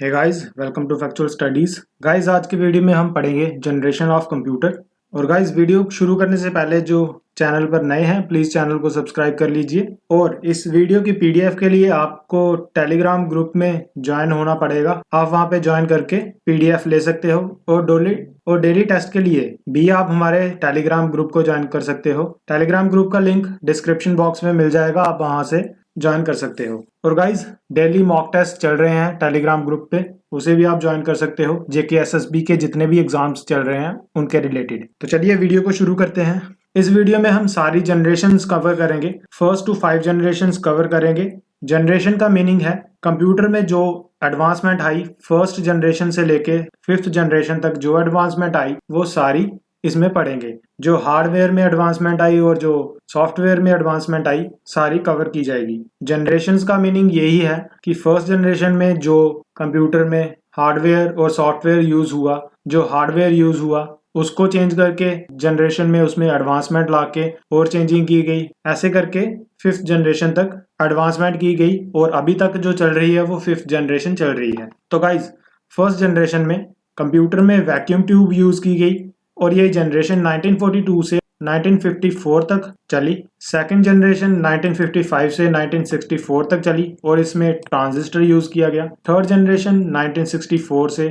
Hey guys, welcome to factual studies. Guys, आज के video में हम पढ़ेंगे जनरेशन ऑफ कंप्यूटर। और गाइस, वीडियो शुरू करने से पहले जो चैनल पर नए हैं प्लीज चैनल को सब्सक्राइब कर लीजिए। और इस वीडियो की पीडीएफ के लिए आपको टेलीग्राम ग्रुप में ज्वाइन होना पड़ेगा। आप वहां पे ज्वाइन करके पीडीएफ ले सकते हो। और डेली टेस्ट के लिए भी आप हमारे टेलीग्राम ग्रुप को ज्वाइन कर सकते हो। टेलीग्राम ग्रुप का लिंक डिस्क्रिप्शन बॉक्स में मिल जाएगा, आप वहां से ज्वाइन कर सकते हो। और गाइज, डेली मॉक टेस्ट चल रहे हैं टेलीग्राम ग्रुप पे, उसे भी आप ज्वाइन कर सकते हो। जेके एसएसबी के जितने भी एग्जाम्स चल रहे हैं उनके रिलेटेड। तो चलिए वीडियो को शुरू करते हैं। इस वीडियो में हम सारी जनरेशन्स कवर करेंगे। फर्स्ट टू 5 जनरेशन्स कवर करेंगे। जनरेशन का मीनिंग है कंप्यूटर में जो एडवांसमेंट आई फर्स्ट जनरेशन से लेके 5th जनरेशन तक जो एडवांसमेंट आई वो सारी इसमें पढ़ेंगे। जो हार्डवेयर में एडवांसमेंट आई और जो सॉफ्टवेयर में एडवांसमेंट आई सारी कवर की जाएगी। जनरेशन्स का मीनिंग यही है कि फर्स्ट जनरेशन में जो कंप्यूटर में हार्डवेयर और सॉफ्टवेयर यूज हुआ, जो हार्डवेयर यूज हुआ उसको चेंज करके जनरेशन में उसमें एडवांसमेंट लाके और चेंजिंग की गई। ऐसे करके 5th जनरेशन तक एडवांसमेंट की गई और अभी तक जो चल रही है वो 5th जनरेशन चल रही है। तो गाइज, फर्स्ट जनरेशन में कंप्यूटर में वैक्यूम ट्यूब यूज की गई और ये जनरेशन 1942 से 1954 तक चली। सेकंड जनरेशन 1955 से 1964 तक चली और इसमें ट्रांजिस्टर यूज किया गया। थर्ड जनरेशन 1964 से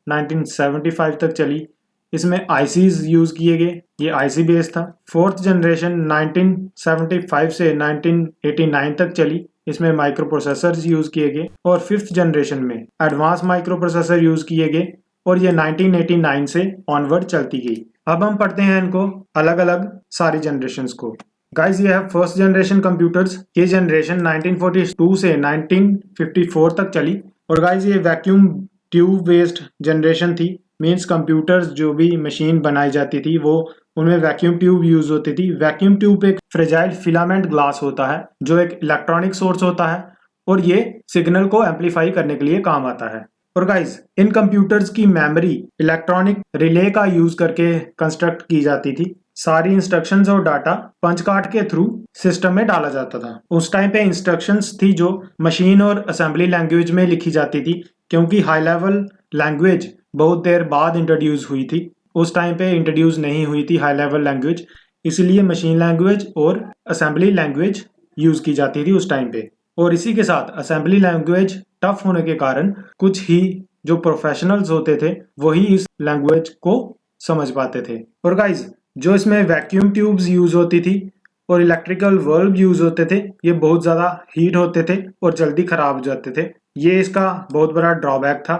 1975 तक चली, इसमें आईसीज यूज किए गए, ये आईसी बेस था। फोर्थ जनरेशन 1975 से 1989 तक चली, इसमें माइक्रो प्रोसेसर्स यूज किए गए। और 5th जनरेशन में एडवांस माइक्रो प्रोसेसर यूज किए गए और ये 1989 से ऑनवर्ड चलती गई। अब हम पढ़ते हैं इनको अलग अलग सारी जनरेशन्स को। गाइस, ये है फर्स्ट जनरेशन कंप्यूटर्स। ये जनरेशन 1942 से 1954 तक चली। और गाइस, ये वैक्यूम ट्यूब बेस्ड जनरेशन थी। मींस कंप्यूटर्स जो भी मशीन बनाई जाती थी वो उनमें वैक्यूम ट्यूब यूज होती थी। वैक्यूम ट्यूब एक फ्रेजाइल फिलामेंट ग्लास होता है जो एक इलेक्ट्रॉनिक सोर्स होता है और ये सिग्नल को एम्पलीफाई करने के लिए काम आता है। और गाइस, इन कंप्यूटर्स की मेमोरी इलेक्ट्रॉनिक रिले का यूज करके कंस्ट्रक्ट की जाती थी। सारी इंस्ट्रक्शंस और डाटा पंच कार्ड के थ्रू सिस्टम में डाला जाता था। उस टाइम पे इंस्ट्रक्शंस थी जो मशीन और असेंबली लैंग्वेज में लिखी जाती थी, क्योंकि हाई लेवल लैंग्वेज बहुत देर बाद इंट्रोड्यूस हुई थी। उस टाइम पे इंट्रोड्यूस नहीं हुई थी हाई लेवल लैंग्वेज, इसलिए मशीन लैंग्वेज और असेंबली लैंग्वेज यूज की जाती थी उस टाइम पे। और इसी के साथ असेंबली लैंग्वेज टफ होने के कारण कुछ ही जो प्रोफेशनल्स होते थे वही इस लैंग्वेज को समझ पाते थे। और गाइज, जो इसमें वैक्यूम ट्यूब्स यूज होती थी और इलेक्ट्रिकल बल्ब यूज होते थे, ये बहुत ज्यादा हीट होते थे और जल्दी खराब हो जाते थे। ये इसका बहुत बड़ा ड्रॉबैक था।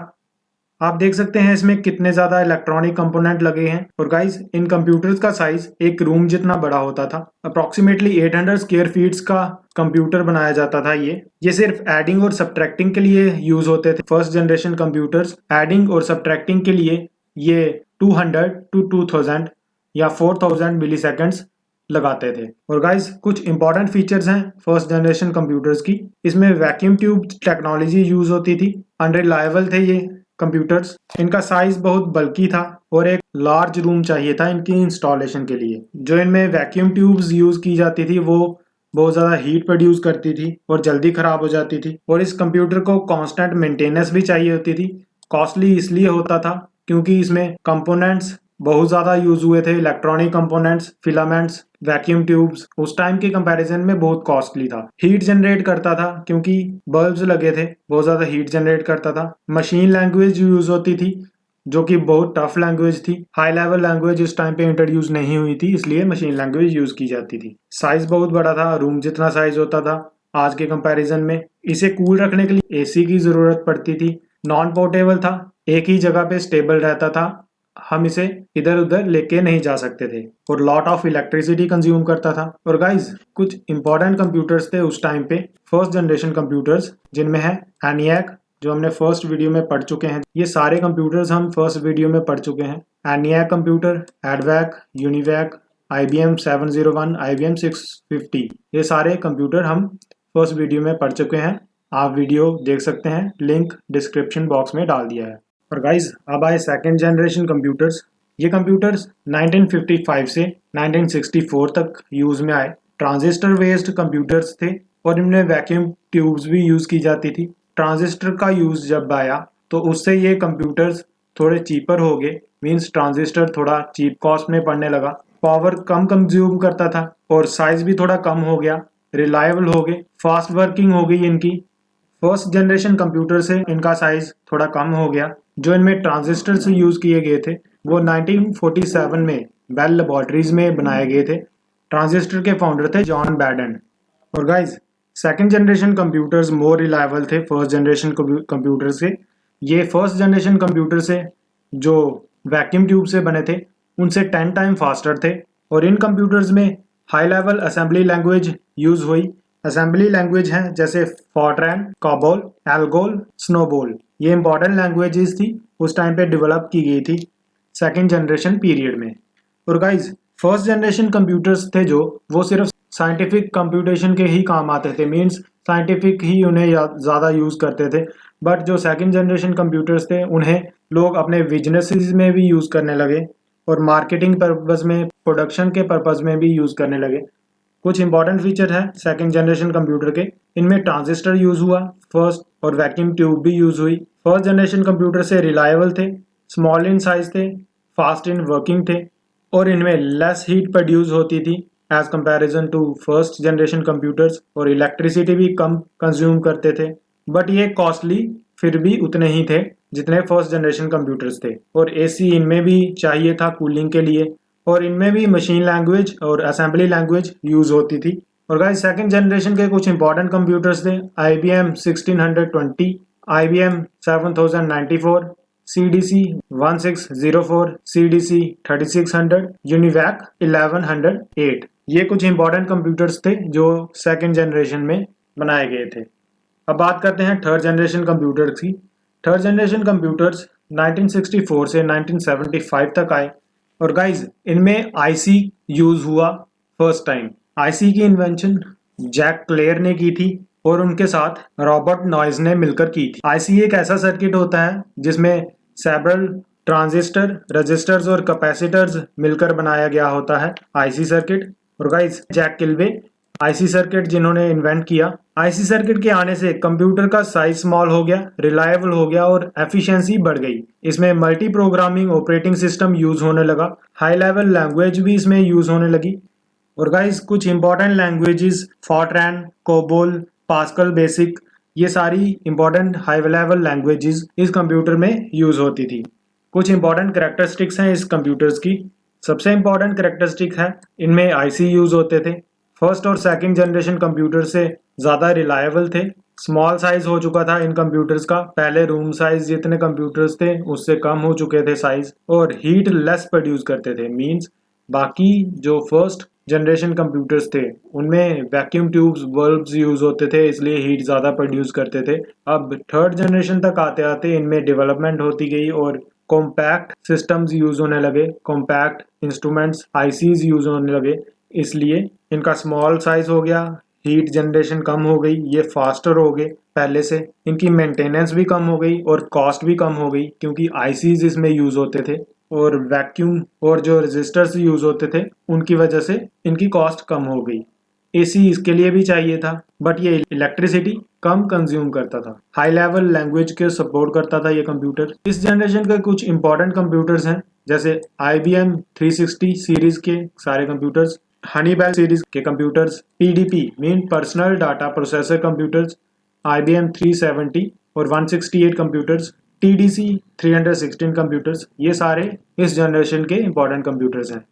आप देख सकते हैं इसमें कितने ज्यादा इलेक्ट्रॉनिक कंपोनेंट लगे हैं। और गाइस, इन कंप्यूटर्स का साइज एक रूम जितना बड़ा होता था। अप्रोक्सीमेटली 800 स्क्वायर फीट्स का कंप्यूटर बनाया जाता था। ये सिर्फ एडिंग और सब्ट्रैक्टिंग के लिए यूज होते थे। फर्स्ट जनरेशन कंप्यूटर्स एडिंग और सब्ट्रैक्टिंग के लिए ये 200 to 2000 या 4000 मिली सेकेंड्स लगाते थे। और गाइस, कुछ इंपॉर्टेंट फीचर्स हैं फर्स्ट जनरेशन कंप्यूटर्स की। इसमें वैक्यूम ट्यूब टेक्नोलॉजी यूज होती थी। अनरिलायबल थे ये कंप्यूटर्स। इनका साइज बहुत बल्कि था और एक लार्ज रूम चाहिए था इनकी इंस्टॉलेशन के लिए। जो इनमें वैक्यूम ट्यूब्स यूज की जाती थी वो बहुत ज़्यादा हीट प्रोड्यूस करती थी और जल्दी खराब हो जाती थी। और इस कंप्यूटर को कांस्टेंट मेंटेनेंस भी चाहिए होती थी। कॉस्टली इसलिए होता था क्योंकि इसमें कंपोनेंट्स बहुत ज़्यादा यूज हुए थे। Electronic components, filaments, vacuum tubes उस टाइम के कंपैरिजन में बहुत कॉस्टली था। हीट जनरेट करता था क्योंकि बल्ब्स लगे थे, बहुत ज़्यादा हीट जनरेट करता था। मशीन लैंग्वेज यूज होती थी जो कि बहुत टफ लैंग्वेज थी। हाई लेवल लैंग्वेज उस टाइम पे इंट्रोड्यूस नहीं हुई थी, इसलिए मशीन लैंग्वेज यूज की जाती थी। साइज बहुत बड़ा था, रूम जितना साइज होता था आज के कंपैरिजन में। इसे कूल रखने के लिए एसी की जरूरत पड़ती थी। नॉन पोर्टेबल था, एक ही जगह पे स्टेबल रहता था, हम इसे इधर उधर लेके नहीं जा सकते थे। और लॉट ऑफ इलेक्ट्रिसिटी कंज्यूम करता था। और गाइज, कुछ इंपॉर्टेंट कंप्यूटर्स थे उस टाइम पे फर्स्ट जनरेशन कंप्यूटर्स, जिनमें है ENIAC जो हमने फर्स्ट वीडियो में पढ़ चुके हैं। ये सारे कंप्यूटर्स हम फर्स्ट वीडियो में पढ़ चुके हैं। ENIAC computer, एडवैक, UNIVAC, IBM 701, IBM 650, ये सारे कंप्यूटर हम फर्स्ट वीडियो में पढ़ चुके हैं। आप वीडियो देख सकते हैं, लिंक डिस्क्रिप्शन बॉक्स में डाल दिया है। और गाइज, अब आए सेकेंड जनरेशन कंप्यूटर्स। ये कंप्यूटर्स 1955 से 1964 तक यूज में आए। ट्रांजिस्टर बेस्ड कंप्यूटर्स थे और इनमें वैक्यूम ट्यूब्स भी यूज की जाती थी। ट्रांजिस्टर का यूज जब आया तो उससे ये कंप्यूटर्स थोड़े चीपर हो गए, मीन्स ट्रांजिस्टर थोड़ा चीप कॉस्ट में पड़ने लगा, पावर कम कंज्यूम करता था और साइज भी थोड़ा कम हो गया, रिलायबल हो गए, फास्ट वर्किंग हो गई इनकी। फर्स्ट जनरेशन कंप्यूटर से इनका साइज थोड़ा कम हो गया। जो इनमें ट्रांजिस्टर्स यूज किए गए थे वो 1947 में बेल लेबोरेटरीज में बनाए गए थे। ट्रांजिस्टर के फाउंडर थे जॉन बैडन। और guys second generation computers more reliable थे फर्स्ट जनरेशन कंप्यूटर से। ये फर्स्ट जनरेशन कंप्यूटर से जो वैक्यूम ट्यूब से बने थे उनसे 10 टाइम फास्टर थे और इन कंप्यूटर्स में high level assembly language use हुई। असेंबली लैंग्वेज हैं जैसे फॉर्ट्रैन, कॉबोल, एल्गोल, स्नोबॉल। ये इंपॉर्टेंट लैंग्वेजेस थी, उस टाइम पे डेवलप की गई थी सेकेंड जनरेशन पीरियड में। और गाइज फर्स्ट जनरेशन कंप्यूटर्स थे जो वो सिर्फ साइंटिफिक कंप्यूटेशन के ही काम आते थे, मींस साइंटिफिक ही उन्हें ज़्यादा यूज़ करते थे। बट जो सेकंड जनरेशन कंप्यूटर्स थे उन्हें लोग अपने बिजनेसेस में भी यूज़ करने लगे और मार्केटिंग पर्पज़ में, प्रोडक्शन के पर्पज़ में भी यूज़ करने लगे। कुछ इंपॉर्टेंट फीचर है सेकंड जनरेशन कंप्यूटर के। इनमें ट्रांजिस्टर यूज़ हुआ फर्स्ट और वैक्यूम ट्यूब भी यूज़ हुई। फर्स्ट जनरेशन कंप्यूटर से रिलायबल थे, स्मॉल इन साइज थे, फास्ट इन वर्किंग थे और इनमें लेस हीट प्रोड्यूस होती थी as comparison to first generation computers और इलेक्ट्रिसिटी भी कम कंज्यूम करते थे। बट ये कॉस्टली फिर भी उतने ही थे जितने फर्स्ट जनरेशन कंप्यूटर्स थे और एसी इनमें भी चाहिए था कूलिंग के लिए और इनमें भी मशीन लैंग्वेज और असेंबली लैंग्वेज यूज होती थी। और गाइस सेकंड जनरेशन के कुछ इंपॉर्टेंट कंप्यूटर्स थे IBM 1620, IBM 7094, CDC 1604, CDC 3600, UNIVAC 1108। ये कुछ इंपॉर्टेंट कंप्यूटर्स थे जो सेकंड जनरेशन में बनाए गए थे। अब बात करते हैं थर्ड जनरेशन कंप्यूटर्स की। थर्ड जनरेशन कंप्यूटर्स 1964 से 1975 तक आए और गाइज इनमें आईसी यूज हुआ फर्स्ट टाइम। आईसी की इन्वेंशन जैक क्लेयर ने की थी और उनके साथ रॉबर्ट नॉइज ने मिलकर की थी। आईसी एक ऐसा सर्किट होता है जिसमें सेवरल ट्रांजिस्टर, रजिस्टर्स और कैपेसिटर्स मिलकर बनाया गया होता है आईसी सर्किट। और गाइज जैक किल्वे आईसी सर्किट जिन्होंने इन्वेंट किया। आईसी सर्किट के आने से कंप्यूटर का साइज स्मॉल हो गया, रिलायबल हो गया और एफिशिएंसी बढ़ गई। इसमें multi programming operating system use होने लगा, हाई लेवल लैंग्वेज भी इसमें यूज होने लगी। और गाइज कुछ important languages Fortran, COBOL, Pascal BASIC, ये सारी इंपॉर्टेंट हाई लेवल लैंग्वेजेस इस कंप्यूटर में यूज होती थी। कुछ इंपॉर्टेंट कैरेक्टरिस्टिक्स हैं इस कंप्यूटर्स की। सबसे इंपॉर्टेंट कैरेक्टरिस्टिक है इनमें आईसी यूज होते थे। फर्स्ट और सेकंड जनरेशन कंप्यूटर से ज़्यादा रिलायबल थे। स्मॉल साइज हो चुका था इन कंप्यूटर्स का, पहले रूम साइज जितने कंप्यूटर्स थे उससे कम हो चुके थे साइज, और हीट लेस प्रोड्यूस करते थे। मींस बाकी जो फर्स्ट जनरेशन कंप्यूटर्स थे उनमें वैक्यूम ट्यूब्स, बल्ब्स यूज होते थे, इसलिए हीट ज़्यादा प्रोड्यूस करते थे। अब थर्ड जनरेशन तक आते आते इनमें डेवलपमेंट होती गई और कॉम्पैक्ट सिस्टम्स यूज होने लगे, कॉम्पैक्ट इंस्ट्रूमेंट्स आईसीज यूज होने लगे, इसलिए इनका स्मॉल साइज हो गया, हीट जनरेशन कम हो गई, ये फास्टर हो गए पहले से, इनकी मेंटेनेंस भी कम हो गई और कॉस्ट भी कम हो गई क्योंकि आईसीज इसमें यूज होते थे और वैक्यूम और जो रजिस्टर्स यूज होते थे उनकी वजह से इनकी कॉस्ट कम हो गई। एसी इसके लिए भी चाहिए था बट ये इलेक्ट्रिसिटी कम कंज्यूम करता था। हाई लेवल लैंग्वेज के सपोर्ट करता था ये कंप्यूटर। इस जनरेशन के कुछ इंपॉर्टेंट कंप्यूटर्स हैं जैसे IBM 360 सीरीज के सारे कंप्यूटर्स, हनीबेल सीरीज के computers, PDP mean personal data processor computers, IBM 370 और 168 कंप्यूटर्स, TDC 316 कंप्यूटर्स, ये सारे इस जनरेशन के इंपॉर्टेंट कंप्यूटर्स हैं।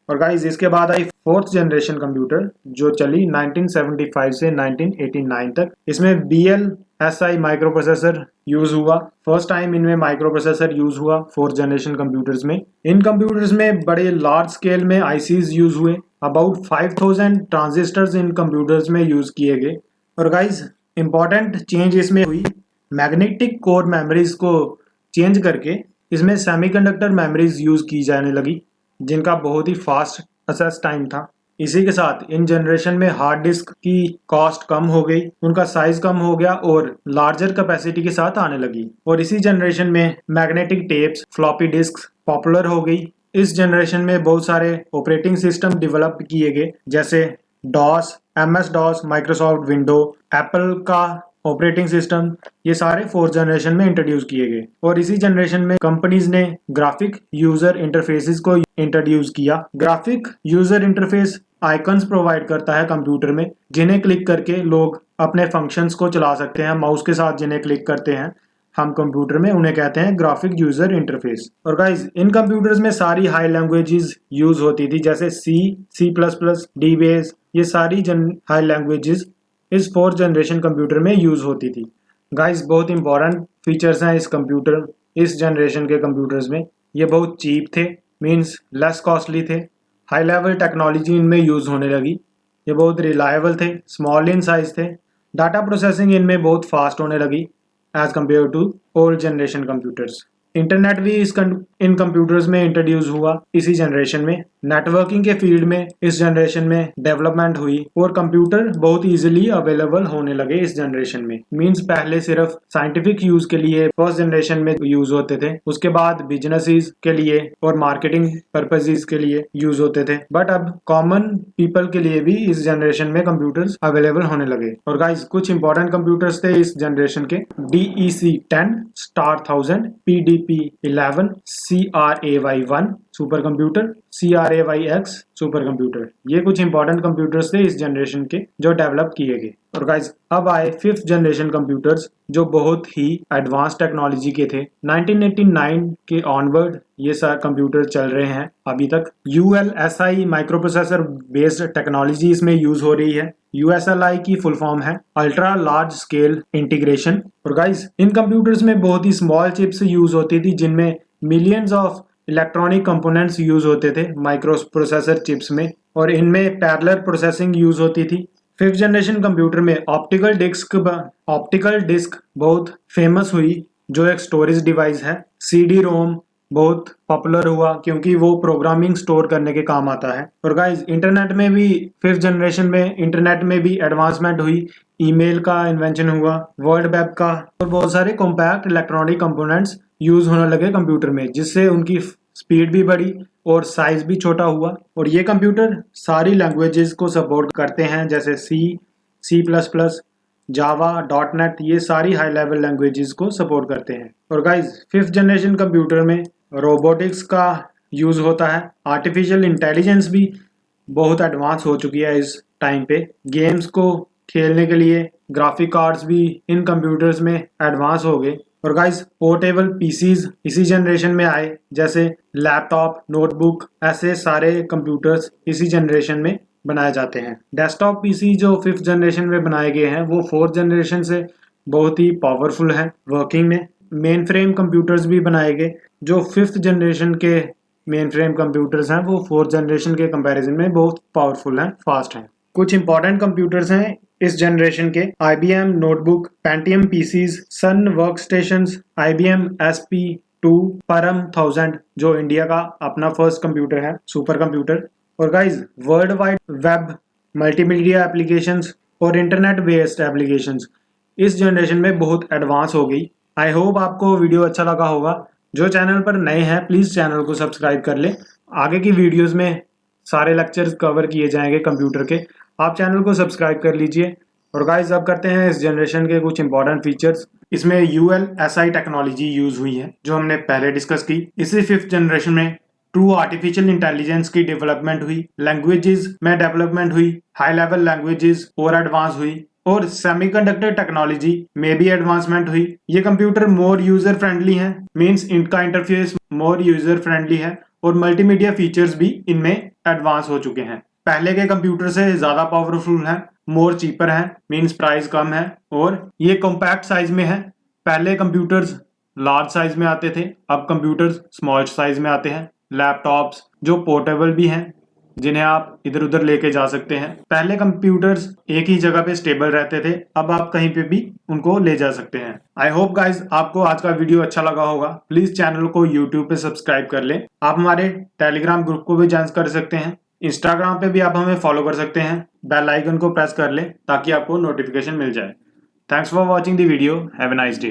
और गाइस इसके बाद आई फोर्थ जनरेशन कंप्यूटर जो चली 1975 से 1989 तक। इसमें VLSI माइक्रो प्रोसेसर यूज हुआ। फर्स्ट टाइम इनमें माइक्रो प्रोसेसर यूज हुआ फोर्थ जनरेशन कंप्यूटर्स में। इन कंप्यूटर्स में बड़े लार्ज स्केल में आईसीज यूज हुए। अबाउट 5000 ट्रांजिस्टर्स इन कंप्यूटर्स में यूज किए गए। और गाइस इंपॉर्टेंट चेंज इसमें हुई, मैग्नेटिक कोर मेमोरीज को चेंज करके इसमें सेमीकंडक्टर मेमोरीज यूज की जाने लगी जिनका बहुत ही फास्ट एक्सेस टाइम था। इसी के साथ इन जनरेशन में हार्ड डिस्क की कॉस्ट कम हो गई, उनका साइज कम हो गया और लार्जर कैपेसिटी के साथ आने लगी। और इसी जनरेशन में magnetic tapes, floppy disk popular हो गई। इस जनरेशन में बहुत सारे ऑपरेटिंग सिस्टम डेवलप किए गए जैसे DOS, MS DOS, Microsoft window, Apple का ऑपरेटिंग सिस्टम, ये सारे 4th जनरेशन में इंट्रोड्यूस किए गए। और इसी जनरेशन में कंपनीज ने ग्राफिक यूजर इंटरफेसेस को इंट्रोड्यूस किया। Graphic user interface icons provide करता है कंप्यूटर में, जिन्हें क्लिक करके लोग अपने फंक्शंस को चला सकते हैं। माउस के साथ जिन्हें क्लिक करते हैं हम कंप्यूटर में, उन्हें कहते हैं ग्राफिक यूजर इंटरफेस। और गाइज इन कंप्यूटर्स में सारी हाई लैंग्वेजेस यूज होती थी, जैसे C plus plus, dBase, ये सारी हाई लैंग्वेजेस इस 4th जनरेशन कंप्यूटर में यूज होती थी। गाइज बहुत इंपॉर्टेंट फीचर्स हैं इस जनरेशन के कंप्यूटर्स में। ये बहुत चीप थे, मीन्स लेस कॉस्टली थे। हाई लेवल टेक्नोलॉजी इनमें यूज होने लगी। ये बहुत रिलायबल थे, स्मॉल इन साइज थे। डाटा प्रोसेसिंग इनमें बहुत फास्ट होने लगी as compared to old generation computers. Internet भी इन कंप्यूटर्स में इंट्रोड्यूस हुआ इसी जनरेशन में। नेटवर्किंग के फील्ड में इस जनरेशन में डेवलपमेंट हुई और कंप्यूटर बहुत इजीली अवेलेबल होने लगे इस जनरेशन में। मींस पहले सिर्फ साइंटिफिक यूज के लिए फर्स्ट जनरेशन में यूज होते थे, उसके बाद बिजनेसेस के लिए और मार्केटिंग पर्पसेस के लिए यूज होते थे, बट अब कॉमन पीपल के लिए भी इस जनरेशन में कंप्यूटर्स अवेलेबल होने लगे। और गाइस कुछ इंपॉर्टेंट कंप्यूटर्स थे इस जनरेशन के: DEC-10, Star 1000, PDP-11, CRAY-1 super computer, CRAY-X super computer. ये कुछ इंपॉर्टेंट कंप्यूटर्स थे इस जनरेशन के जो डेवलप किए गए। और गाइज अब आए 5th जनरेशन कंप्यूटर्स जो बहुत ही एडवांस टेक्नोलॉजी के थे। 1989 के ऑनवर्ड ये सारे कंप्यूटर चल रहे हैं अभी तक। ULSI micro processor based technology इसमें यूज हो रही है। USLI की फुल फॉर्म है अल्ट्रा लार्ज स्केल इंटीग्रेशन। और गाइज इन कंप्यूटर्स में बहुत ही स्मॉल चिप्स यूज होती थी, जिनमें millions of electronic components use होते थे माइक्रो प्रोसेसर चिप्स में, और इनमें पैरेलल प्रोसेसिंग यूज होती थी। 5th जनरेशन कंप्यूटर में ऑप्टिकल डिस्क बहुत फेमस हुई, जो एक स्टोरेज डिवाइस है। CD-ROM बहुत पॉपुलर हुआ क्योंकि वो प्रोग्रामिंग स्टोर करने के काम आता है। और गाइज इंटरनेट में भी 5th जनरेशन में इंटरनेट में भी एडवांसमेंट हुई। ईमेल का इन्वेंशन हुआ, वर्ल्ड वेब का, और बहुत सारे कॉम्पैक्ट इलेक्ट्रॉनिक कंपोनेंट्स यूज होने लगे कंप्यूटर में, जिससे उनकी स्पीड भी बढ़ी और साइज भी छोटा हुआ। और ये कंप्यूटर सारी लैंग्वेजेस को सपोर्ट करते हैं, जैसे C++, जावा, .NET, ये सारी हाई लेवल लैंग्वेजेस को सपोर्ट करते हैं। और गाइज 5th जनरेशन कंप्यूटर में रोबोटिक्स का यूज होता है। आर्टिफिशियल इंटेलिजेंस भी बहुत एडवांस हो चुकी है इस टाइम पे। गेम्स को खेलने के लिए ग्राफिक कार्ड्स भी इन कंप्यूटर्स में एडवांस हो गए। और गाइज पोर्टेबल पीसीज इसी जनरेशन में आए, जैसे लैपटॉप, नोटबुक, ऐसे सारे कंप्यूटर्स इसी जनरेशन में बनाए जाते हैं। डेस्कटॉप पीसी जो 5th जनरेशन में बनाए गए हैं वो 4th जनरेशन से बहुत ही पावरफुल है वर्किंग में। मेन फ्रेम कंप्यूटर्स भी बनाए गए। जो 5th जनरेशन के मेन फ्रेम कंप्यूटर्स हैं वो 4th जनरेशन के कंपैरिजन में बहुत पावरफुल हैं, फास्ट हैं। कुछ इंपॉर्टेंट कंप्यूटर्स हैं इस जनरेशन के: IBM notebook, Pentium PCs, Sun workstations, IBM SP2, Param 1000 जो इंडिया का अपना फर्स्ट कंप्यूटर है, सुपर कंप्यूटर। और guys world wide web, multimedia applications और इंटरनेट बेस्ड एप्लीकेशंस इस जनरेशन में बहुत एडवांस हो गई। आई होप आपको वीडियो अच्छा लगा होगा। जो चैनल पर नए हैं प्लीज़ चैनल को सब्सक्राइब कर ले। आगे की वीडियोस में सारे लेक्चर्स कवर किए जाएंगे कंप्यूटर के, आप चैनल को सब्सक्राइब कर लीजिए। और गाइज अब करते हैं इस जनरेशन के कुछ इंपॉर्टेंट फीचर्स। इसमें ULSI टेक्नोलॉजी यूज हुई है जो हमने पहले डिस्कस की। इसी 5th जनरेशन में ट्रू आर्टिफिशियल इंटेलिजेंस की डेवलपमेंट हुई, लैंग्वेजेस में डेवलपमेंट हुई, हाई लेवल लैंग्वेजेस और एडवांस हुई, और सेमीकंडक्टर टेक्नोलॉजी में भी एडवांसमेंट हुई। ये कंप्यूटर मोर यूजर फ्रेंडली हैं, मींस इनका इंटरफेस मोर यूजर फ्रेंडली है, और मल्टीमीडिया फीचर्स भी इनमें एडवांस हो चुके हैं। पहले के कंप्यूटर से ज्यादा पावरफुल हैं, मोर चीपर हैं, मींस प्राइस कम है, और ये कॉम्पैक्ट साइज में है। पहले कंप्यूटर्स लार्ज साइज में आते थे, अब कंप्यूटर्स स्मॉल साइज में आते हैं। लैपटॉप्स जो पोर्टेबल भी हैं, जिन्हें आप इधर उधर लेके जा सकते हैं। पहले कंप्यूटर्स एक ही जगह पे स्टेबल रहते थे, अब आप कहीं पे भी उनको ले जा सकते हैं। आई होप गाइज आपको आज का वीडियो अच्छा लगा होगा। प्लीज चैनल को यूट्यूब पे सब्सक्राइब कर लें। आप हमारे टेलीग्राम ग्रुप को भी ज्वाइन कर सकते हैं। इंस्टाग्राम पे भी आप हमें फॉलो कर सकते हैं। बेल आइकन को प्रेस कर लें ताकि आपको नोटिफिकेशन मिल जाए। Thanks for watching the video. Have a nice day.